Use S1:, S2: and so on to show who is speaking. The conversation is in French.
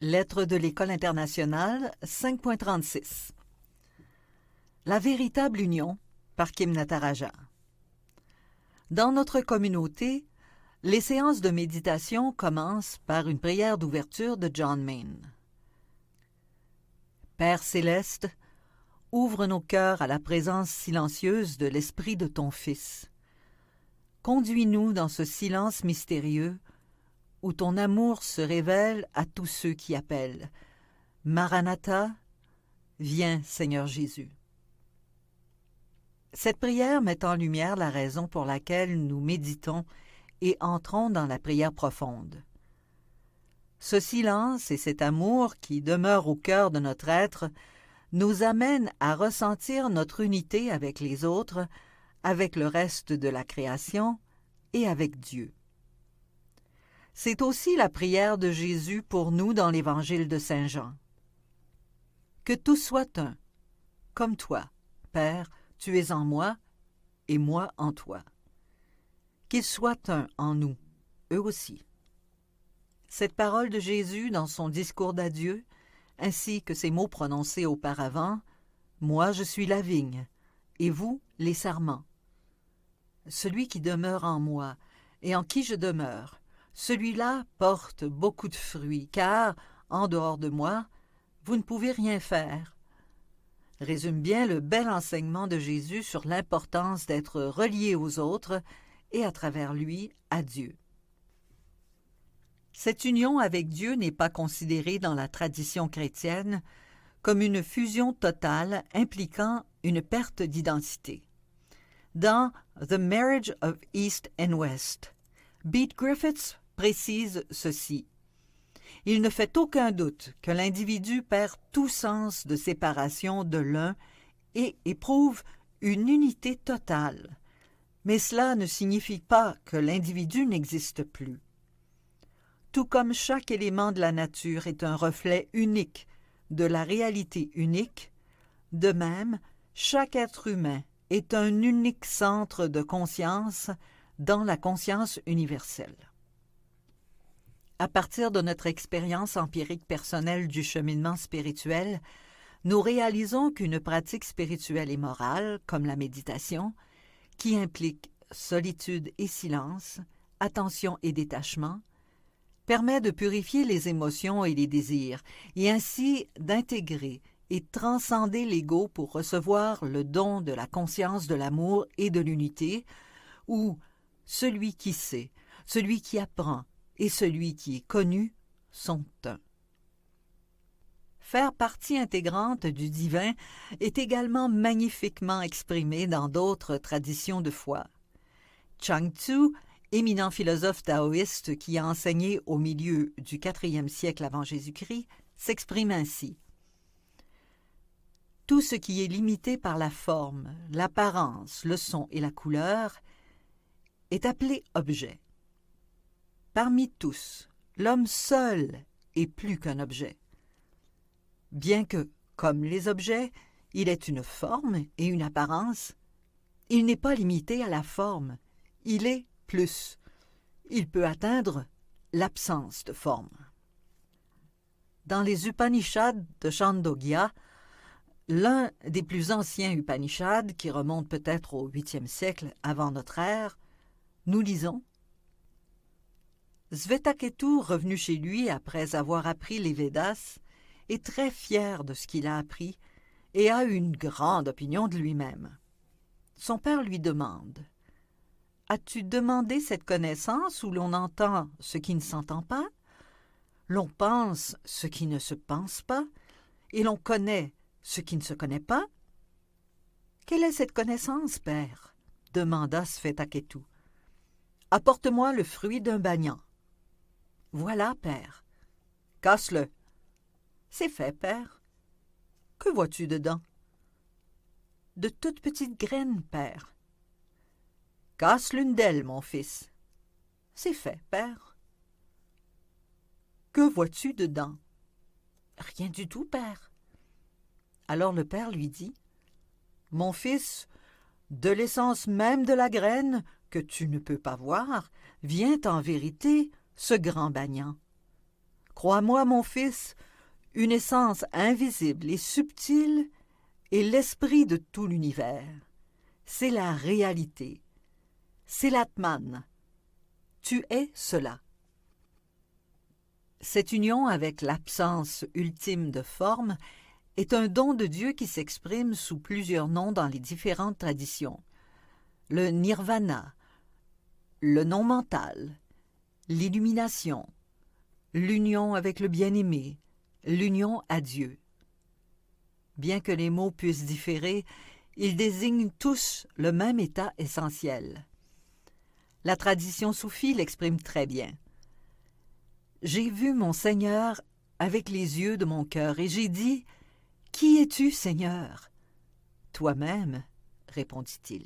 S1: Lettre de l'École internationale 5.36. La véritable union par Kim Nataraja. Dans notre communauté, les séances de méditation commencent par une prière d'ouverture de John Main. Père céleste, ouvre nos cœurs à la présence silencieuse de l'Esprit de ton Fils. Conduis-nous dans ce silence mystérieux où ton amour se révèle à tous ceux qui appellent. Maranatha, viens Seigneur Jésus. Cette prière met en lumière la raison pour laquelle nous méditons et entrons dans la prière profonde. Ce silence et cet amour qui demeure au cœur de notre être nous amènent à ressentir notre unité avec les autres, avec le reste de la création et avec Dieu. C'est aussi la prière de Jésus pour nous dans l'Évangile de Saint Jean. Que tous soient un, comme toi, Père, tu es en moi et moi en toi. Qu'ils soient un en nous, eux aussi. Cette parole de Jésus dans son discours d'adieu, ainsi que ses mots prononcés auparavant, « Moi je suis la vigne, et vous les sarments. Celui qui demeure en moi et en qui je demeure, celui-là porte beaucoup de fruits, car, en dehors de moi, vous ne pouvez rien faire. » Résume bien le bel enseignement de Jésus sur l'importance d'être relié aux autres et à travers lui à Dieu. Cette union avec Dieu n'est pas considérée dans la tradition chrétienne comme une fusion totale impliquant une perte d'identité. Dans The Marriage of East and West, Beat Griffiths précise ceci. Il ne fait aucun doute que l'individu perd tout sens de séparation de l'un et éprouve une unité totale. Mais cela ne signifie pas que l'individu n'existe plus. Tout comme chaque élément de la nature est un reflet unique de la réalité unique, de même, chaque être humain est un unique centre de conscience dans la conscience universelle. À partir de notre expérience empirique personnelle du cheminement spirituel, nous réalisons qu'une pratique spirituelle et morale, comme la méditation, qui implique solitude et silence, attention et détachement, permet de purifier les émotions et les désirs, et ainsi d'intégrer et transcender l'ego pour recevoir le don de la conscience de l'amour et de l'unité, où celui qui sait, celui qui apprend et celui qui est connu sont un. Faire partie intégrante du divin est également magnifiquement exprimé dans d'autres traditions de foi. Chuang Tzu, éminent philosophe taoïste qui a enseigné au milieu du IVe siècle avant Jésus-Christ, s'exprime ainsi. Tout ce qui est limité par la forme, l'apparence, le son et la couleur est appelé objet. Parmi tous, l'homme seul est plus qu'un objet. Bien que, comme les objets, il ait une forme et une apparence, il n'est pas limité à la forme, il est plus. Il peut atteindre l'absence de forme. Dans les Upanishads de Chandogya, l'un des plus anciens Upanishads, qui remonte peut-être au 8e siècle avant notre ère, nous lisons Svetaketu, revenu chez lui après avoir appris les Védas, est très fier de ce qu'il a appris et a une grande opinion de lui-même. Son père lui demande « As-tu demandé cette connaissance où l'on entend ce qui ne s'entend pas, l'on pense ce qui ne se pense pas, et l'on connaît ce qui ne se connaît pas ?»« Quelle est cette connaissance, père ?» demanda Svetaketu. « Apporte-moi le fruit d'un banyan. »« Voilà, père. »« Casse-le. »« C'est fait, père. »« Que vois-tu dedans ?»« De toutes petites graines, père. »« Casse l'une d'elles, mon fils. »« C'est fait, père. »« Que vois-tu dedans ?»« Rien du tout, père. » Alors le père lui dit, « Mon fils, de l'essence même de la graine, que tu ne peux pas voir, vient en vérité ce grand banyan. Crois-moi, mon fils, une essence invisible et subtile est l'esprit de tout l'univers. C'est la réalité. C'est l'Atman. Tu es cela. Cette union avec l'absence ultime de forme est un don de Dieu qui s'exprime sous plusieurs noms dans les différentes traditions. Le nirvana, le non mental, l'illumination, l'union avec le bien-aimé, l'union à Dieu. Bien que les mots puissent différer, ils désignent tous le même état essentiel. La tradition soufie l'exprime très bien. « J'ai vu mon Seigneur avec les yeux de mon cœur et j'ai dit « Qui es-tu, Seigneur ?» « Toi-même, répondit-il. »